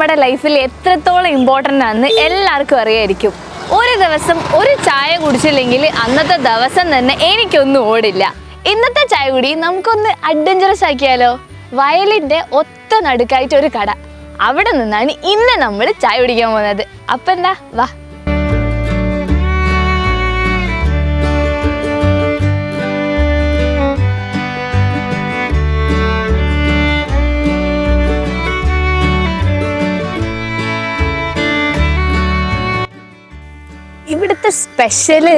നമ്മുടെ ലൈഫിൽ എത്രത്തോളം ഇമ്പോർട്ടൻ്റ് ആണെന്ന് എല്ലാവർക്കും അറിയായിരിക്കും. ഒരു ദിവസം ഒരു ചായ കുടിച്ചില്ലെങ്കിൽ അന്നത്തെ ദിവസം തന്നെ എനിക്കൊന്നും ഓടില്ല. ഇന്നത്തെ ചായ കുടി നമുക്കൊന്ന് അഡ്വഞ്ചറസ് ആക്കിയാലോ? വയലിൻ്റെ ഒത്ത നടുക്കായിട്ട് ഒരു കട, അവിടെ നിന്നാണ് ഇന്ന് നമ്മൾ ചായ കുടിക്കാൻ പോകുന്നത്. അപ്പം എന്താ, വാ. ഇവിടുത്തെ സ്പെഷ്യല്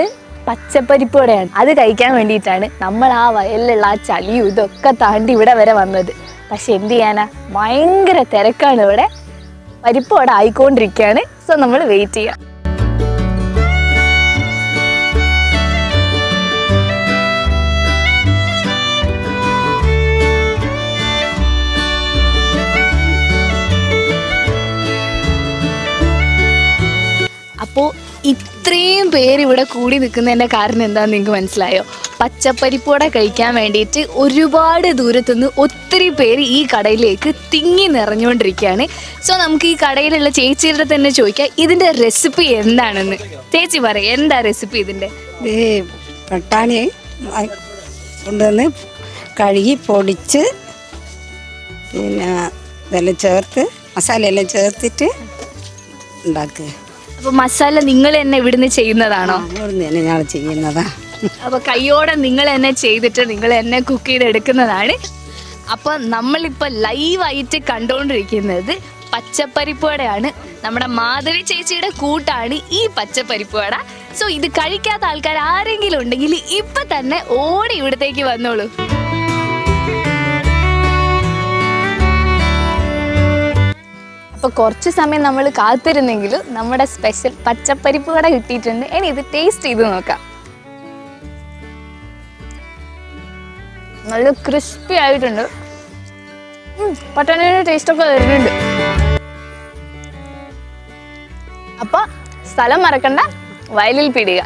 പച്ചപ്പരിപ്പോടെയാണ്. അത് കഴിക്കാൻ വേണ്ടിയിട്ടാണ് നമ്മൾ ആ വയലിലുള്ള ആ ചളിയും ഇതൊക്കെ താണ്ടി ഇവിടെ വരെ വന്നത്. പക്ഷെ എന്ത് ചെയ്യാനാ, ഭയങ്കര തിരക്കാണ് ഇവിടെ. പരിപ്പോടെ ആയിക്കൊണ്ടിരിക്കുകയാണ്. സോ നമ്മൾ വെയിറ്റ് ചെയ്യാം. അപ്പോൾ ഇത്രയും പേര് ഇവിടെ കൂടി നിൽക്കുന്നതിൻ്റെ കാരണം എന്താണെന്ന് നിങ്ങൾക്ക് മനസ്സിലായോ? പച്ചപ്പരിപ്പോടെ കഴിക്കാൻ വേണ്ടിയിട്ട് ഒരുപാട് ദൂരത്തുനിന്ന് ഒത്തിരി പേര് ഈ കടയിലേക്ക് തിങ്ങി നിറഞ്ഞുകൊണ്ടിരിക്കുകയാണ്. സോ നമുക്ക് ഈ കടയിലുള്ള ചേച്ചിയുടെ തന്നെ ചോദിക്കാം ഇതിൻ്റെ റെസിപ്പി എന്താണെന്ന്. ചേച്ചി പറയും, എന്താ റെസിപ്പി ഇതിൻ്റെ? ഇത് പട്ടാണി കൊണ്ടുവന്ന് കഴുകി പൊടിച്ച് പിന്നെ ഇതെല്ലാം ചേർത്ത് മസാലയെല്ലാം ചേർത്തിട്ട് ഉണ്ടാക്കുക. അപ്പോൾ മസാല നിങ്ങൾ തന്നെ ഇവിടുന്ന് ചെയ്യുന്നതാണോ? ഇവിടുന്ന് തന്നെ ഞങ്ങൾ ചെയ്യുന്നതാ. അപ്പോൾ കയ്യോടെ നിങ്ങൾ തന്നെ ചെയ്തിട്ട് നിങ്ങൾ തന്നെ കുക്ക് ചെയ്തെടുക്കുന്നതാണ്. അപ്പോൾ നമ്മളിപ്പോൾ ലൈവായിട്ട് കണ്ടുകൊണ്ടിരിക്കുന്നത് പച്ചപ്പരിപ്പുവടയാണ്. നമ്മുടെ മാധവി ചേച്ചിയുടെ കൂട്ടാണ് ഈ പച്ചപ്പരിപ്പുവട. സോ ഇത് കഴിക്കാത്ത ആൾക്കാർ ആരെങ്കിലും ഉണ്ടെങ്കിൽ ഇപ്പം തന്നെ ഓടി ഇവിടത്തേക്ക് വന്നോളൂ. അപ്പോൾ കുറച്ച് സമയം നമ്മൾ കാത്തിരുന്നെങ്കിലും നമ്മുടെ സ്പെഷ്യൽ പച്ചപ്പരിപ്പ് വട കിട്ടിയിട്ടുണ്ട്. ഇനി ഇത് ടേസ്റ്റ് ചെയ്ത് നോക്കാം. നല്ല ക്രിസ്പി ആയിട്ടുണ്ട്. പട്ടാണിയുടെ ടേസ്റ്റൊക്കെ വരുന്നുണ്ട്. അപ്പോൾ സ്ഥലം മറക്കണ്ട, വയലിൽ പിടിക.